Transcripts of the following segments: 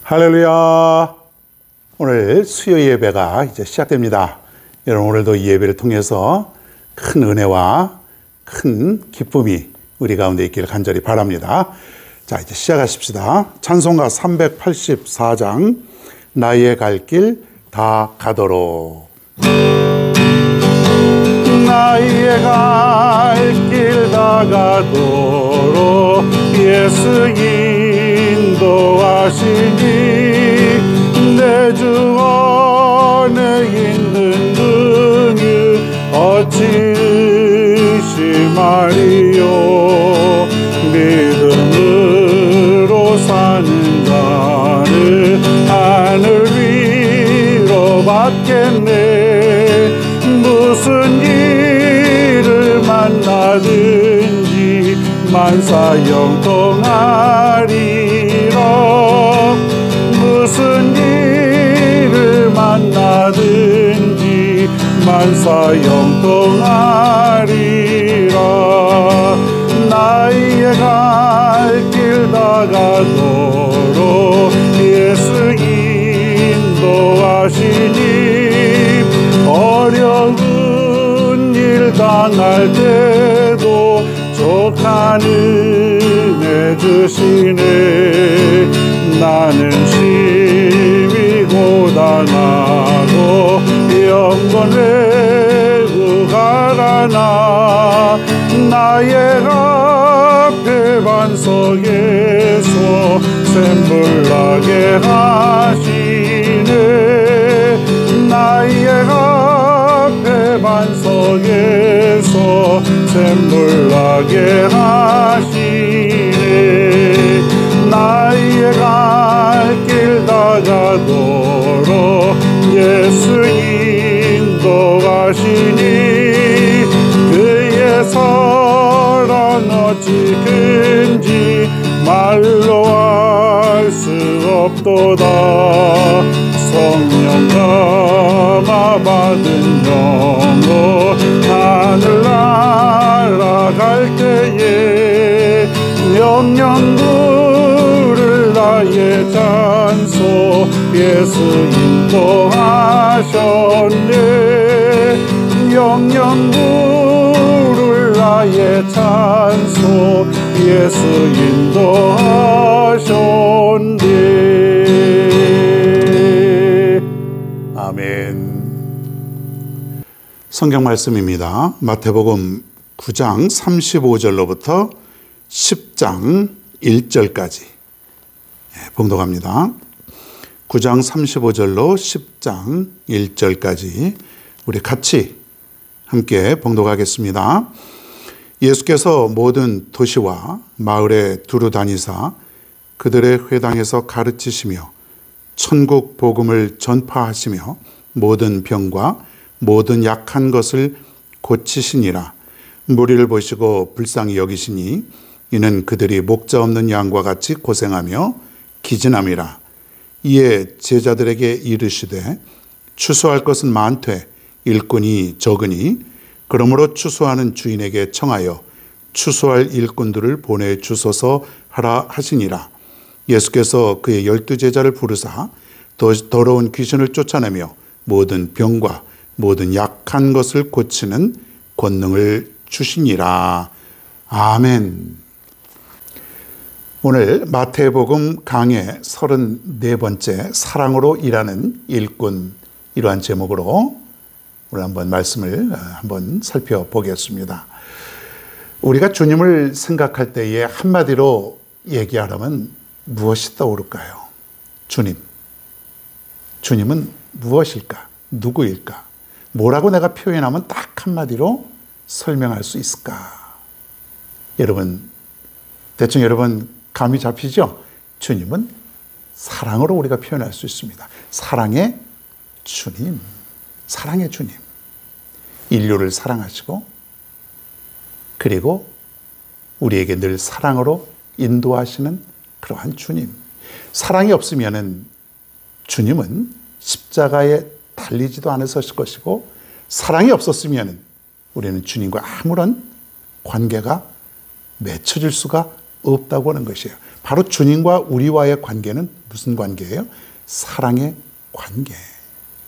할렐루야. 오늘 수요 예배가 이제 시작됩니다. 여러분, 오늘도 이 예배를 통해서 큰 은혜와 큰 기쁨이 우리 가운데 있기를 간절히 바랍니다. 자, 이제 시작하십시다. 찬송가 384장 나의 갈 길 다 가도록. 나의 갈 길 다 가도록 예수 인도하시니 내 주 안에 있는 능히 어찌 의심하리요. 믿음으로 사는 자는 하늘 위로 받겠네. 무슨 일을 만나든지 만사 형통하리라. 무슨 일을 만나든지 만사 형통하리라. 나의 갈 길 다 가도록 예수 인도하시니 어려운 일 당할 때도 족한 은혜 주시네. 나는 심히 고단하고 영건 외고 가라나. 나의 앞에 반석에서 샘물 나게 하시네. 나의 앞에 반석에서 샘물 나게 하시네. 나의 갈 길 다 가도록 예수 인도하시니 그의 사랑 어찌 큰지 말로 알 수 없도다. 성령 감화 받은 영혼 하늘 날아갈 때에 영영 부를 나의 찬송 예수 인도하셨네. 영영 부를 나의 찬송 예수 인도하셨네. 아멘. 성경 말씀입니다. 마태복음 9장 35절로부터 10장 1절까지 봉독합니다. 9장 35절로 10장 1절까지 우리 같이 함께 봉독하겠습니다. 예수께서 모든 도시와 마을에 두루 다니사 그들의 회당에서 가르치시며 천국 복음을 전파하시며 모든 병과 모든 약한 것을 고치시니라. 무리를 보시고 불쌍히 여기시니 이는 그들이 목자 없는 양과 같이 고생하며 기진함이라. 이에 제자들에게 이르시되 추수할 것은 많되 일꾼이 적으니 그러므로 추수하는 주인에게 청하여 추수할 일꾼들을 보내주소서 하라 하시니라. 예수께서 그의 12 제자를 부르사 더러운 귀신을 쫓아내며 모든 병과 모든 약한 것을 고치는 권능을 주시니라. 아멘. 오늘 마태복음 강해 34번째 사랑으로 일하는 일꾼, 이러한 제목으로 오늘 한번 말씀을 한번 살펴보겠습니다. 우리가 주님을 생각할 때에 한마디로 얘기하려면 무엇이 떠오를까요? 주님. 주님은 무엇일까? 누구일까? 뭐라고 내가 표현하면 딱 한마디로 설명할 수 있을까? 여러분, 대충 여러분 감이 잡히죠? 주님은 사랑으로 우리가 표현할 수 있습니다. 사랑의 주님. 사랑의 주님. 인류를 사랑하시고 그리고 우리에게 늘 사랑으로 인도하시는 그러한 주님. 사랑이 없으면은 주님은 십자가에 달리지도 않으셨을 것이고 사랑이 없었으면 우리는 주님과 아무런 관계가 맺혀질 수가 없다고 하는 것이에요. 바로 주님과 우리와의 관계는 무슨 관계예요? 사랑의 관계.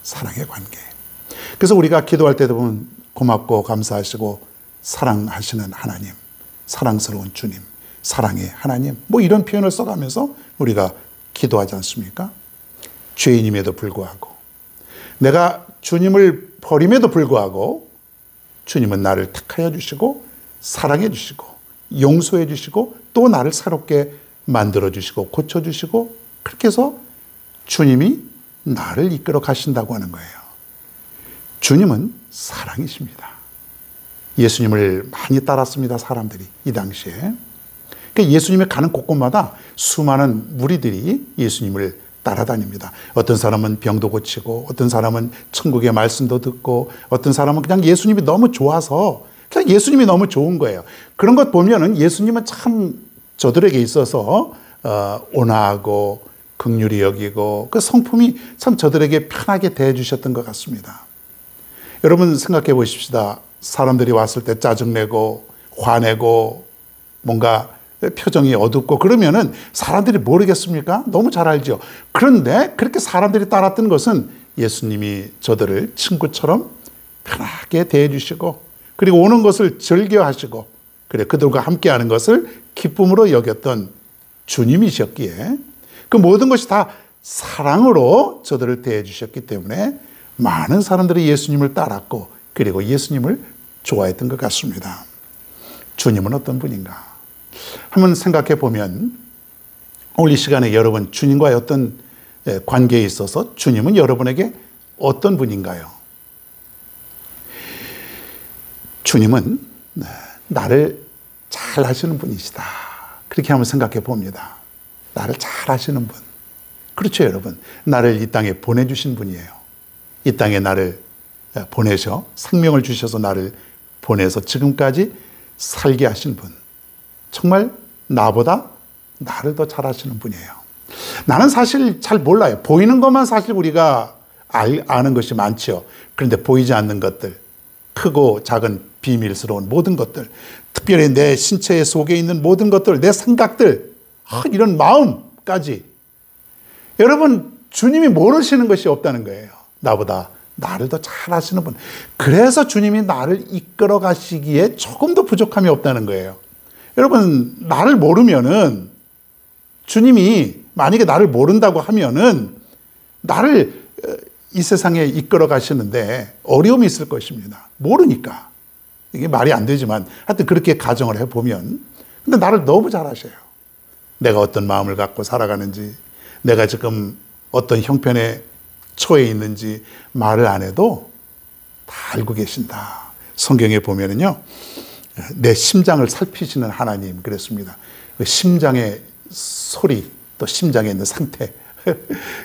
사랑의 관계. 그래서 우리가 기도할 때도 보면 고맙고 감사하시고 사랑하시는 하나님, 사랑스러운 주님, 사랑의 하나님, 뭐 이런 표현을 써가면서 우리가 기도하지 않습니까? 죄인임에도 불구하고, 내가 주님을 버림에도 불구하고 주님은 나를 택하여 주시고 사랑해 주시고 용서해 주시고 또 나를 새롭게 만들어 주시고 고쳐 주시고, 그렇게 해서 주님이 나를 이끌어 가신다고 하는 거예요. 주님은 사랑이십니다. 예수님을 많이 따랐습니다, 사람들이 이 당시에. 그러니까 예수님이 가는 곳곳마다 수많은 무리들이 예수님을 따라다닙니다. 어떤 사람은 병도 고치고, 어떤 사람은 천국의 말씀도 듣고, 어떤 사람은 그냥 예수님이 너무 좋아서 그냥 예수님이 너무 좋은 거예요. 그런 것 보면은 예수님은 참 저들에게 있어서 온화하고 긍휼히 여기고 그 성품이 참 저들에게 편하게 대해주셨던 것 같습니다. 여러분 생각해 보십시다. 사람들이 왔을 때 짜증내고 화내고 뭔가 표정이 어둡고 그러면은 사람들이 모르겠습니까? 너무 잘 알죠. 그런데 그렇게 사람들이 따랐던 것은 예수님이 저들을 친구처럼 편하게 대해주시고, 그리고 오는 것을 즐겨하시고, 그래 그들과 함께하는 것을 기쁨으로 여겼던 주님이셨기에 그 모든 것이 다 사랑으로 저들을 대해주셨기 때문에 많은 사람들이 예수님을 따랐고, 그리고 예수님을 좋아했던 것 같습니다. 주님은 어떤 분인가? 한번 생각해 보면 오늘 이 시간에 여러분 주님과의 어떤 관계에 있어서 주님은 여러분에게 어떤 분인가요? 주님은 나를 잘 아시는 분이시다. 그렇게 한번 생각해 봅니다. 나를 잘 아시는 분. 그렇죠, 여러분. 나를 이 땅에 보내주신 분이에요. 이 땅에 나를 보내셔 생명을 주셔서 나를 보내서 지금까지 살게 하신 분. 정말 나보다 나를 더 잘 아시는 분이에요. 나는 사실 잘 몰라요. 보이는 것만 사실 우리가 아는 것이 많죠. 그런데 보이지 않는 것들, 크고 작은 비밀스러운 모든 것들, 특별히 내 신체 속에 있는 모든 것들, 내 생각들, 이런 마음까지 여러분 주님이 모르시는 것이 없다는 거예요. 나보다 나를 더 잘 아시는 분. 그래서 주님이 나를 이끌어 가시기에 조금도 부족함이 없다는 거예요. 여러분 나를 모르면은, 주님이 만약에 나를 모른다고 하면은 나를 이 세상에 이끌어 가시는데 어려움이 있을 것입니다. 모르니까. 이게 말이 안 되지만 하여튼 그렇게 가정을 해보면, 근데 나를 너무 잘 아셔요. 내가 어떤 마음을 갖고 살아가는지, 내가 지금 어떤 형편에 처해 있는지 말을 안 해도 다 알고 계신다. 성경에 보면은요, 내 심장을 살피시는 하나님 그랬습니다. 그 심장의 소리, 또 심장에 있는 상태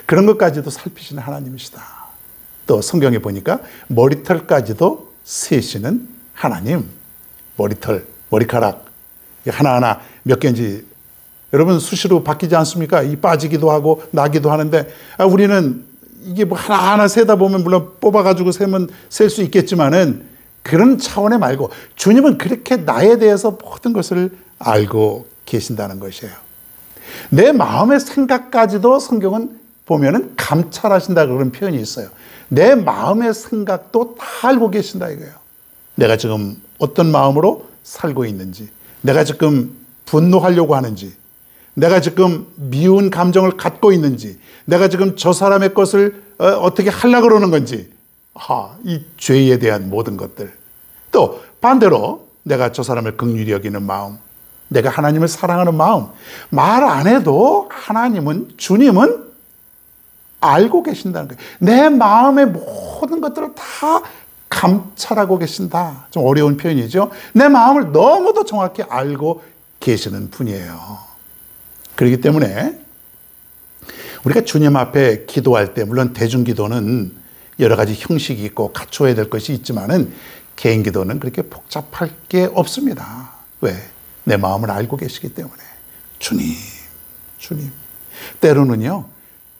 그런 것까지도 살피시는 하나님이시다. 또 성경에 보니까 머리털까지도 세시는 하나님. 머리털, 머리카락 하나하나 몇 개인지 여러분 수시로 바뀌지 않습니까? 이 빠지기도 하고 나기도 하는데, 우리는 이게 뭐 하나하나 세다 보면 물론 뽑아가지고 세면 셀 수 있겠지만은 그런 차원에 말고 주님은 그렇게 나에 대해서 모든 것을 알고 계신다는 것이에요. 내 마음의 생각까지도 성경은 보면은 감찰하신다 그런 표현이 있어요. 내 마음의 생각도 다 알고 계신다 이거예요. 내가 지금 어떤 마음으로 살고 있는지, 내가 지금 분노하려고 하는지, 내가 지금 미운 감정을 갖고 있는지, 내가 지금 저 사람의 것을 어떻게 하려고 그러는 건지, 이 죄에 대한 모든 것들. 또 반대로 내가 저 사람을 긍휼히 여기는 마음, 내가 하나님을 사랑하는 마음, 말 안 해도 하나님은, 주님은 알고 계신다는 거예요. 내 마음의 모든 것들을 다 감찰하고 계신다. 좀 어려운 표현이죠. 내 마음을 너무도 정확히 알고 계시는 분이에요. 그렇기 때문에 우리가 주님 앞에 기도할 때, 물론 대중기도는 여러 가지 형식이 있고 갖춰야 될 것이 있지만은 개인 기도는 그렇게 복잡할 게 없습니다. 왜? 내 마음을 알고 계시기 때문에. 주님, 주님. 때로는요,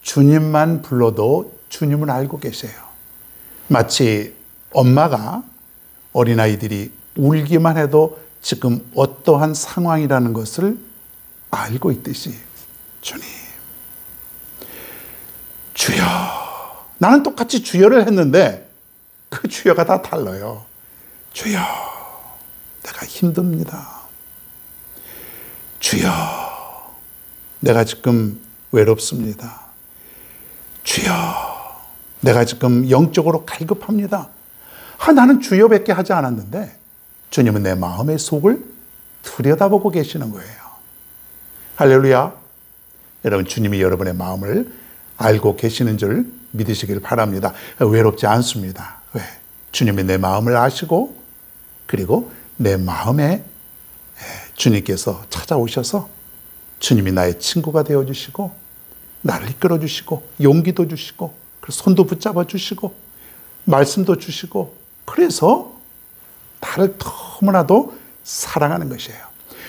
주님만 불러도 주님은 알고 계세요. 마치 엄마가 어린아이들이 울기만 해도 지금 어떠한 상황이라는 것을 알고 있듯이 주님. 주여. 나는 똑같이 주여를 했는데 그 주여가 다 달라요. 주여, 내가 힘듭니다. 주여, 내가 지금 외롭습니다. 주여, 내가 지금 영적으로 갈급합니다. 나는 주여밖에 하지 않았는데 주님은 내 마음의 속을 들여다보고 계시는 거예요. 할렐루야. 여러분, 주님이 여러분의 마음을 알고 계시는 줄 믿으시길 바랍니다. 외롭지 않습니다. 왜? 주님이 내 마음을 아시고 그리고 내 마음에 주님께서 찾아오셔서 주님이 나의 친구가 되어주시고 나를 이끌어주시고 용기도 주시고 손도 붙잡아 주시고 말씀도 주시고 그래서 나를 너무나도 사랑하는 것이에요.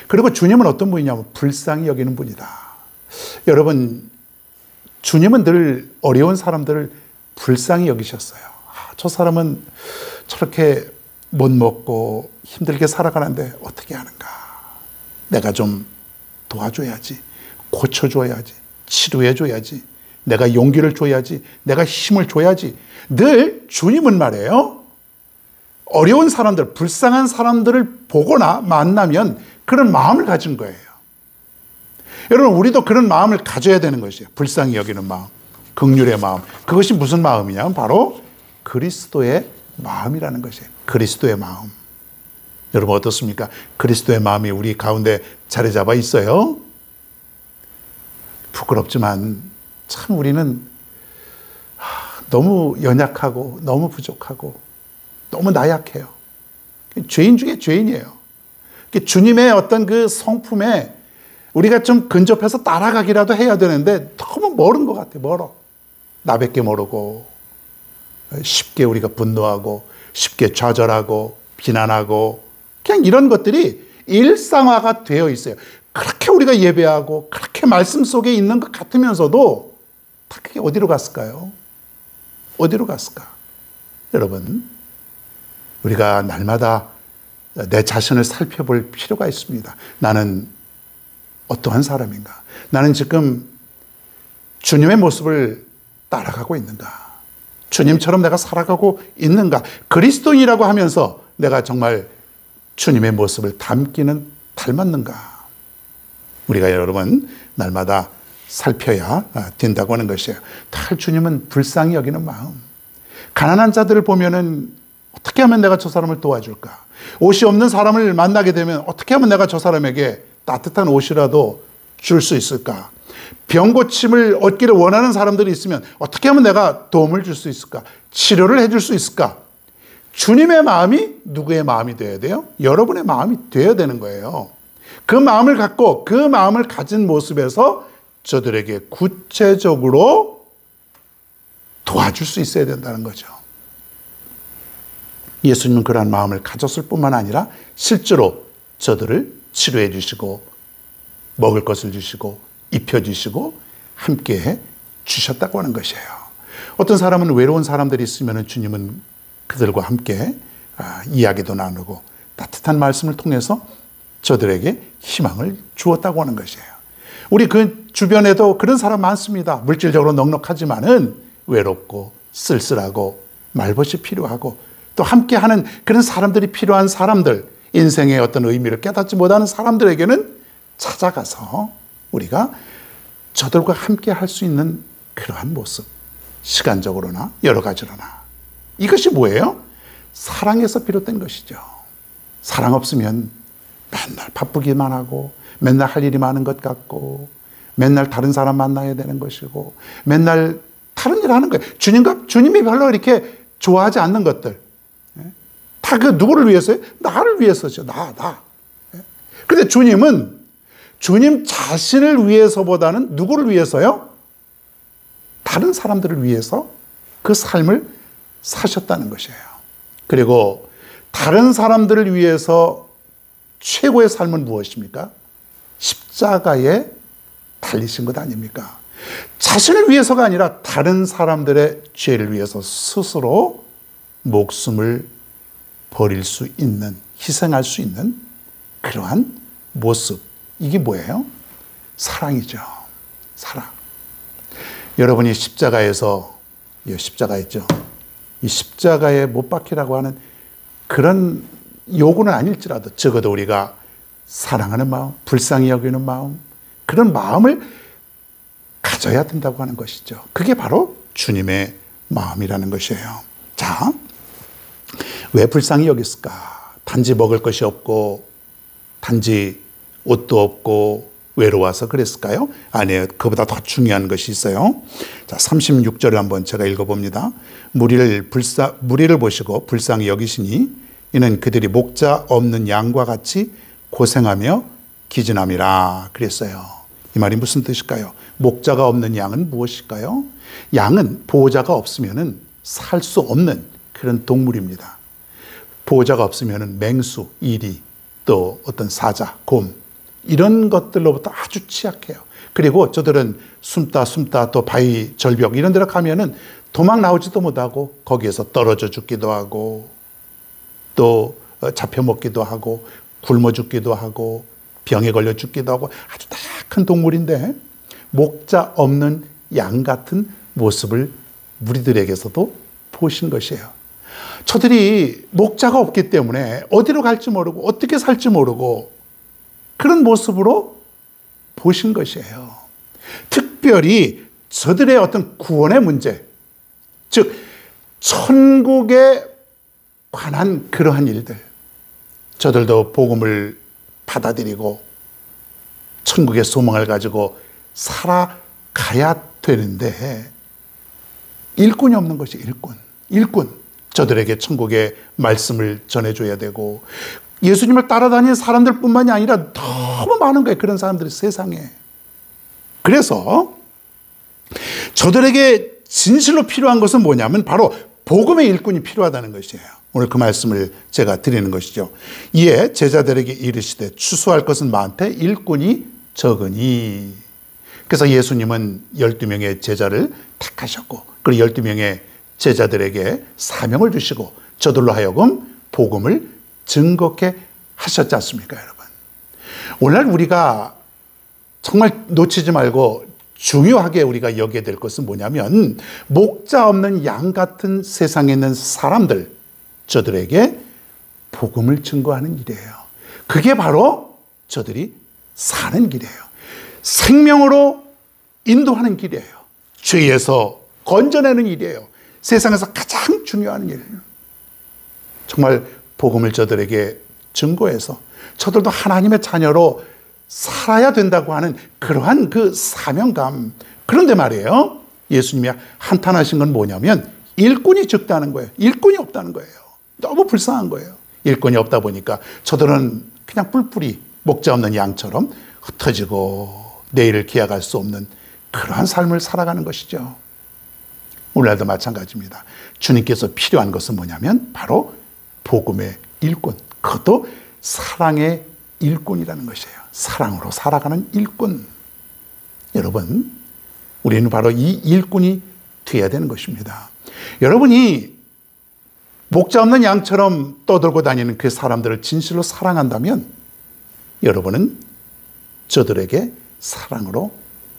그리고 주님은 어떤 분이냐면 불쌍히 여기는 분이다. 여러분, 주님은 늘 어려운 사람들을 불쌍히 여기셨어요. 저 사람은 저렇게 못 먹고 힘들게 살아가는데 어떻게 하는가. 내가 좀 도와줘야지. 고쳐줘야지. 치료해줘야지. 내가 용기를 줘야지. 내가 힘을 줘야지. 늘 주님은 말이에요. 어려운 사람들, 불쌍한 사람들을 보거나 만나면 그런 마음을 가진 거예요. 여러분, 우리도 그런 마음을 가져야 되는 것이에요. 불쌍히 여기는 마음, 긍휼의 마음. 그것이 무슨 마음이냐면 바로 그리스도의 마음이라는 것이에요. 그리스도의 마음. 여러분 어떻습니까? 그리스도의 마음이 우리 가운데 자리 잡아 있어요? 부끄럽지만 참 우리는 너무 연약하고 너무 부족하고 너무 나약해요. 죄인 중에 죄인이에요. 주님의 어떤 그 성품에 우리가 좀 근접해서 따라가기라도 해야 되는데 너무 멀은 것 같아요. 멀어. 나밖에 모르고 쉽게 우리가 분노하고 쉽게 좌절하고 비난하고 그냥 이런 것들이 일상화가 되어 있어요. 그렇게 우리가 예배하고 그렇게 말씀 속에 있는 것 같으면서도 다 그게 어디로 갔을까요? 어디로 갔을까? 여러분, 우리가 날마다 내 자신을 살펴볼 필요가 있습니다. 나는 어떠한 사람인가? 나는 지금 주님의 모습을 따라가고 있는가? 주님처럼 내가 살아가고 있는가? 그리스도인이라고 하면서 내가 정말 주님의 모습을 닮았는가? 우리가 여러분 날마다 살펴야 된다고 하는 것이에요. 다 주님은 불쌍히 여기는 마음. 가난한 자들을 보면은 어떻게 하면 내가 저 사람을 도와줄까? 옷이 없는 사람을 만나게 되면 어떻게 하면 내가 저 사람에게 따뜻한 옷이라도 줄 수 있을까? 병 고침을 얻기를 원하는 사람들이 있으면 어떻게 하면 내가 도움을 줄 수 있을까? 치료를 해줄 수 있을까? 주님의 마음이 누구의 마음이 되어야 돼요? 여러분의 마음이 되어야 되는 거예요. 그 마음을 갖고 그 마음을 가진 모습에서 저들에게 구체적으로 도와줄 수 있어야 된다는 거죠. 예수님은 그러한 마음을 가졌을 뿐만 아니라 실제로 저들을 치료해 주시고 먹을 것을 주시고 입혀주시고 함께 주셨다고 하는 것이에요. 어떤 사람은 외로운 사람들이 있으면 주님은 그들과 함께 이야기도 나누고 따뜻한 말씀을 통해서 저들에게 희망을 주었다고 하는 것이에요. 우리 그 주변에도 그런 사람 많습니다. 물질적으로 넉넉하지만은 외롭고 쓸쓸하고 말벗이 필요하고 또 함께하는 그런 사람들이 필요한 사람들, 인생의 어떤 의미를 깨닫지 못하는 사람들에게는 찾아가서 우리가 저들과 함께 할 수 있는 그러한 모습, 시간적으로나 여러 가지로나. 이것이 뭐예요? 사랑에서 비롯된 것이죠. 사랑 없으면 맨날 바쁘기만 하고 맨날 할 일이 많은 것 같고 맨날 다른 사람 만나야 되는 것이고 맨날 다른 일을 하는 거예요. 주님이 별로 이렇게 좋아하지 않는 것들. 다 그 누구를 위해서요? 나를 위해서죠. 나. 그런데 주님은 주님 자신을 위해서보다는 누구를 위해서요? 다른 사람들을 위해서 그 삶을 사셨다는 것이에요. 그리고 다른 사람들을 위해서 최고의 삶은 무엇입니까? 십자가에 달리신 것 아닙니까? 자신을 위해서가 아니라 다른 사람들의 죄를 위해서 스스로 목숨을 버릴 수 있는, 희생할 수 있는 그러한 모습. 이게 뭐예요? 사랑이죠. 사랑. 여러분이 십자가에서, 십자가 있죠. 이 십자가에 못 박히라고 하는 그런 요구는 아닐지라도 적어도 우리가 사랑하는 마음, 불쌍히 여기는 마음, 그런 마음을 가져야 된다고 하는 것이죠. 그게 바로 주님의 마음이라는 것이에요. 자, 왜 불쌍히 여겼을까? 단지 먹을 것이 없고, 단지 옷도 없고, 외로워서 그랬을까요? 아니에요. 그보다 더 중요한 것이 있어요. 자, 36절을 한번 제가 읽어봅니다. 무리를 보시고 불쌍히 여기시니 이는 그들이 목자 없는 양과 같이 고생하며 기진함이라 그랬어요. 이 말이 무슨 뜻일까요? 목자가 없는 양은 무엇일까요? 양은 보호자가 없으면 살 수 없는 그런 동물입니다. 보호자가 없으면 맹수, 이리, 또 어떤 사자, 곰, 이런 것들로부터 아주 취약해요. 그리고 저들은 숨다 또 바위, 절벽 이런 데로 가면은 도망 나오지도 못하고 거기에서 떨어져 죽기도 하고 또 잡혀 먹기도 하고 굶어 죽기도 하고 병에 걸려 죽기도 하고 아주 큰 동물인데 목자 없는 양 같은 모습을 우리들에게서도 보신 것이에요. 저들이 목자가 없기 때문에 어디로 갈지 모르고 어떻게 살지 모르고 그런 모습으로 보신 것이에요. 특별히 저들의 어떤 구원의 문제, 즉 천국에 관한 그러한 일들, 저들도 복음을 받아들이고 천국의 소망을 가지고 살아가야 되는데 일꾼이 없는 것이 일꾼. 저들에게 천국의 말씀을 전해줘야 되고 예수님을 따라다니는 사람들 뿐만이 아니라 너무 많은 거예요. 그런 사람들이 세상에. 그래서 저들에게 진실로 필요한 것은 뭐냐면 바로 복음의 일꾼이 필요하다는 것이에요. 오늘 그 말씀을 제가 드리는 것이죠. 이에 제자들에게 이르시되 추수할 것은 많되 일꾼이 적으니. 그래서 예수님은 12명의 제자를 택하셨고 그리고 12명의 제자들에게 사명을 주시고 저들로 하여금 복음을 증거케 하셨지 않습니까, 여러분? 오늘날 우리가 정말 놓치지 말고 중요하게 우리가 여겨야 될 것은 뭐냐면 목자 없는 양 같은 세상에 있는 사람들, 저들에게 복음을 증거하는 일이에요. 그게 바로 저들이 사는 길이에요. 생명으로 인도하는 길이에요. 죄에서 건져내는 일이에요. 세상에서 가장 중요한 일. 정말 복음을 저들에게 증거해서 저들도 하나님의 자녀로 살아야 된다고 하는 그러한 그 사명감. 그런데 말이에요, 예수님이 한탄하신 건 뭐냐면 일꾼이 적다는 거예요. 일꾼이 없다는 거예요. 너무 불쌍한 거예요. 일꾼이 없다 보니까 저들은 그냥 뿔뿔이 목자 없는 양처럼 흩어지고 내일을 기약할 수 없는 그러한 삶을 살아가는 것이죠. 오늘날도 마찬가지입니다. 주님께서 필요한 것은 뭐냐면 바로 복음의 일꾼, 그것도 사랑의 일꾼이라는 것이에요. 사랑으로 살아가는 일꾼. 여러분, 우리는 바로 이 일꾼이 되어야 되는 것입니다. 여러분이 목자 없는 양처럼 떠들고 다니는 그 사람들을 진실로 사랑한다면 여러분은 저들에게 사랑으로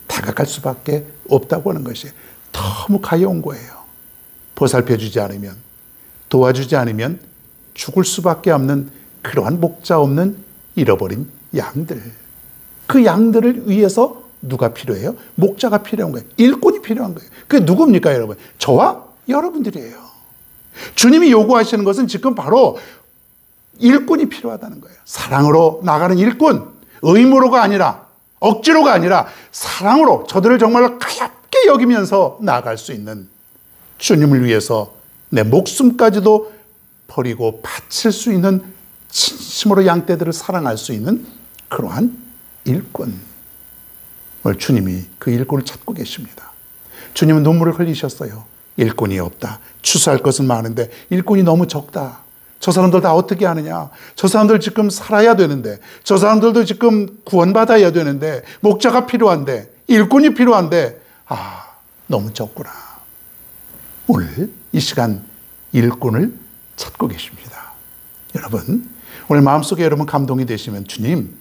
다가갈 수밖에 없다고 하는 것이 너무 가여운 거예요. 보살펴주지 않으면, 도와주지 않으면 죽을 수밖에 없는 그러한 목자 없는 잃어버린 양들. 그 양들을 위해서 누가 필요해요? 목자가 필요한 거예요. 일꾼이 필요한 거예요. 그게 누굽니까, 여러분? 저와 여러분들이에요. 주님이 요구하시는 것은 지금 바로 일꾼이 필요하다는 거예요. 사랑으로 나가는 일꾼. 의무로가 아니라, 억지로가 아니라 사랑으로 저들을 정말로 가볍게 여기면서 나아갈 수 있는, 주님을 위해서 내 목숨까지도 버리고 바칠 수 있는, 진심으로 양떼들을 사랑할 수 있는 그러한 일꾼. 오늘 주님이 그 일꾼을 찾고 계십니다. 주님은 눈물을 흘리셨어요. 일꾼이 없다. 추수할 것은 많은데 일꾼이 너무 적다. 저 사람들 다 어떻게 하느냐. 저 사람들 지금 살아야 되는데, 저 사람들도 지금 구원받아야 되는데, 목자가 필요한데, 일꾼이 필요한데, 너무 적구나. 오늘 이 시간 일꾼을 찾고 계십니다. 여러분, 오늘 마음속에 여러분 감동이 되시면 주님,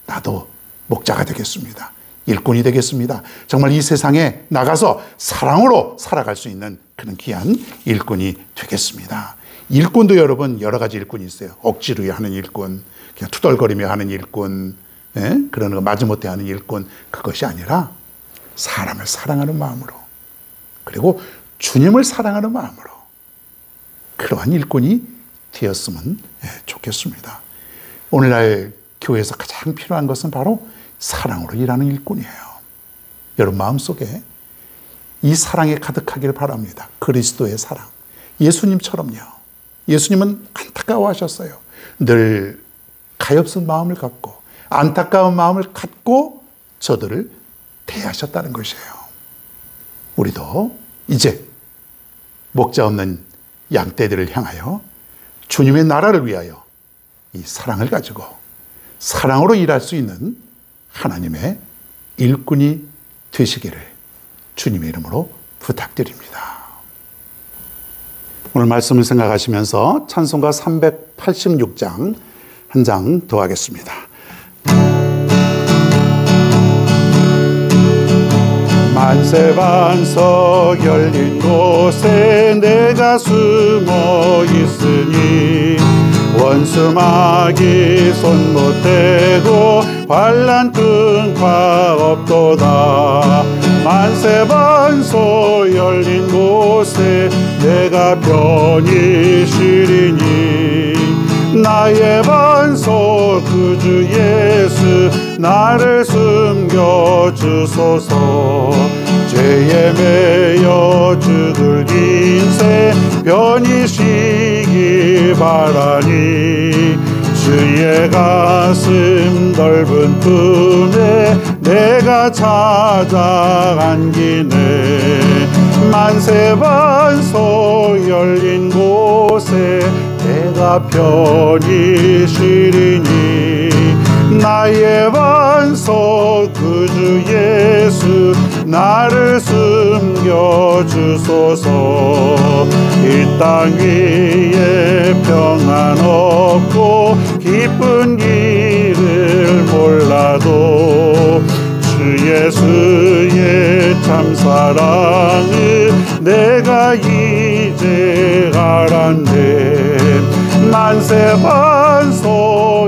나도 목자가 되겠습니다. 일꾼이 되겠습니다. 정말 이 세상에 나가서 사랑으로 살아갈 수 있는 그런 귀한 일꾼이 되겠습니다. 일꾼도 여러분 여러 가지 일꾼이 있어요. 억지로 하는 일꾼, 그냥 투덜거리며 하는 일꾼, 그러는 거 마지못해 하는 일꾼, 그것이 아니라 사람을 사랑하는 마음으로, 그리고 주님을 사랑하는 마음으로 그러한 일꾼이 되었으면 좋겠습니다. 오늘날 교회에서 가장 필요한 것은 바로 사랑으로 일하는 일꾼이에요. 여러분 마음속에 이 사랑에 가득하길 바랍니다. 그리스도의 사랑. 예수님처럼요. 예수님은 안타까워하셨어요. 늘 가엾은 마음을 갖고 안타까운 마음을 갖고 저들을 대하셨다는 것이에요. 우리도 이제 목자 없는 양떼들을 향하여 주님의 나라를 위하여 이 사랑을 가지고 사랑으로 일할 수 있는 하나님의 일꾼이 되시기를 주님의 이름으로 부탁드립니다. 오늘 말씀을 생각하시면서 찬송가 386장 한 장 더 하겠습니다. 만세반석 열린 곳에 내가 숨어 있으니 원수마귀 손 못 대고 환난 끈과 없도다. 만세반석 열린 곳에 내가 편히 쉬리니 나의 반석 그 주 예수 나를 숨겨주소서. 죄에 매여 죽을 인생 편히 쉬기 바라니 주의 가슴 넓은 품에 내가 찾아 안기네. 만세반석 열린 곳에 내가 편히 쉬리니 나의 반석 그 주 예수 나를 숨겨주소서. 이 땅 위에 평안 없고 기쁜 길을 몰라도 주 예수의 참 사랑을 내가 이제 알았네. 만세반석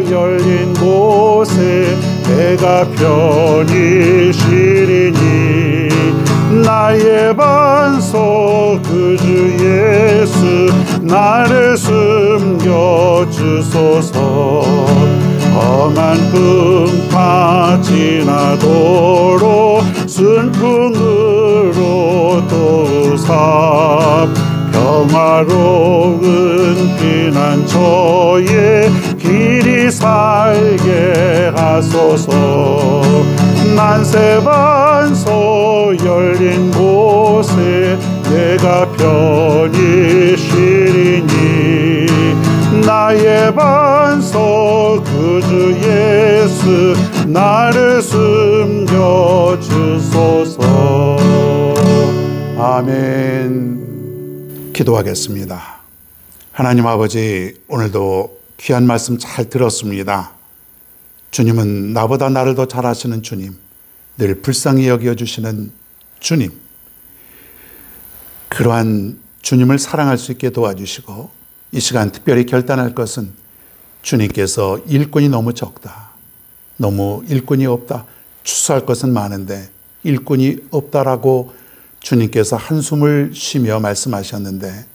열린 곳에 내가 편히 쉬리니 나의 반석 그 주 예수 나를 숨겨주소서. 험한 풍파 지나도록 순풍으로 도우사 평화로운 피난처에 길이 살게 하소서. 만세반석 열린 곳에 내가 편히 쉬리니 나의 반석 그 주 예수 나를 숨겨주소서. 아멘. 기도하겠습니다. 하나님 아버지, 오늘도 귀한 말씀 잘 들었습니다. 주님은 나보다 나를 더 잘 아시는 주님, 늘 불쌍히 여겨주시는 주님, 그러한 주님을 사랑할 수 있게 도와주시고 이 시간 특별히 결단할 것은 주님께서 일꾼이 너무 적다, 너무 일꾼이 없다, 추수할 것은 많은데 일꾼이 없다라고 주님께서 한숨을 쉬며 말씀하셨는데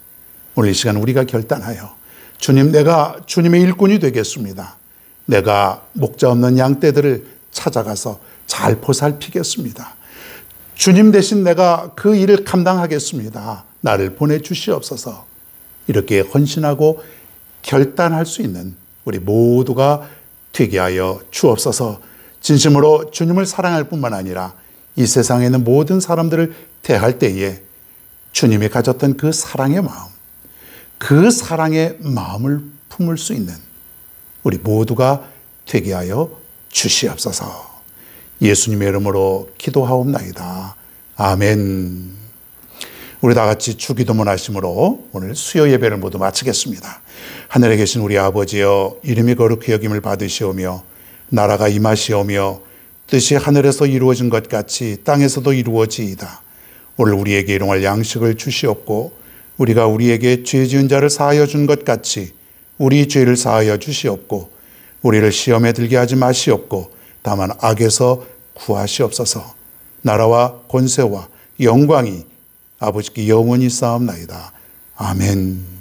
오늘 이 시간 우리가 결단하여 주님, 내가 주님의 일꾼이 되겠습니다. 내가 목자 없는 양떼들을 찾아가서 잘 보살피겠습니다. 주님 대신 내가 그 일을 감당하겠습니다. 나를 보내주시옵소서. 이렇게 헌신하고 결단할 수 있는 우리 모두가 되게 하여 주옵소서. 진심으로 주님을 사랑할 뿐만 아니라 이 세상에 있는 모든 사람들을 대할 때에 주님이 가졌던 그 사랑의 마음, 그 사랑의 마음을 품을 수 있는 우리 모두가 되게 하여 주시옵소서. 예수님의 이름으로 기도하옵나이다. 아멘. 우리 다 같이 주기도문 하심으로 오늘 수요 예배를 모두 마치겠습니다. 하늘에 계신 우리 아버지여, 이름이 거룩히 여김을 받으시오며 나라가 임하시오며 뜻이 하늘에서 이루어진 것 같이 땅에서도 이루어지이다. 오늘 우리에게 일용할 양식을 주시옵고 우리가 우리에게 죄 지은 자를 사하여 준 것 같이 우리 죄를 사하여 주시옵고 우리를 시험에 들게 하지 마시옵고 다만 악에서 구하시옵소서. 나라와 권세와 영광이 아버지께 영원히 쌓옵나이다. 아멘.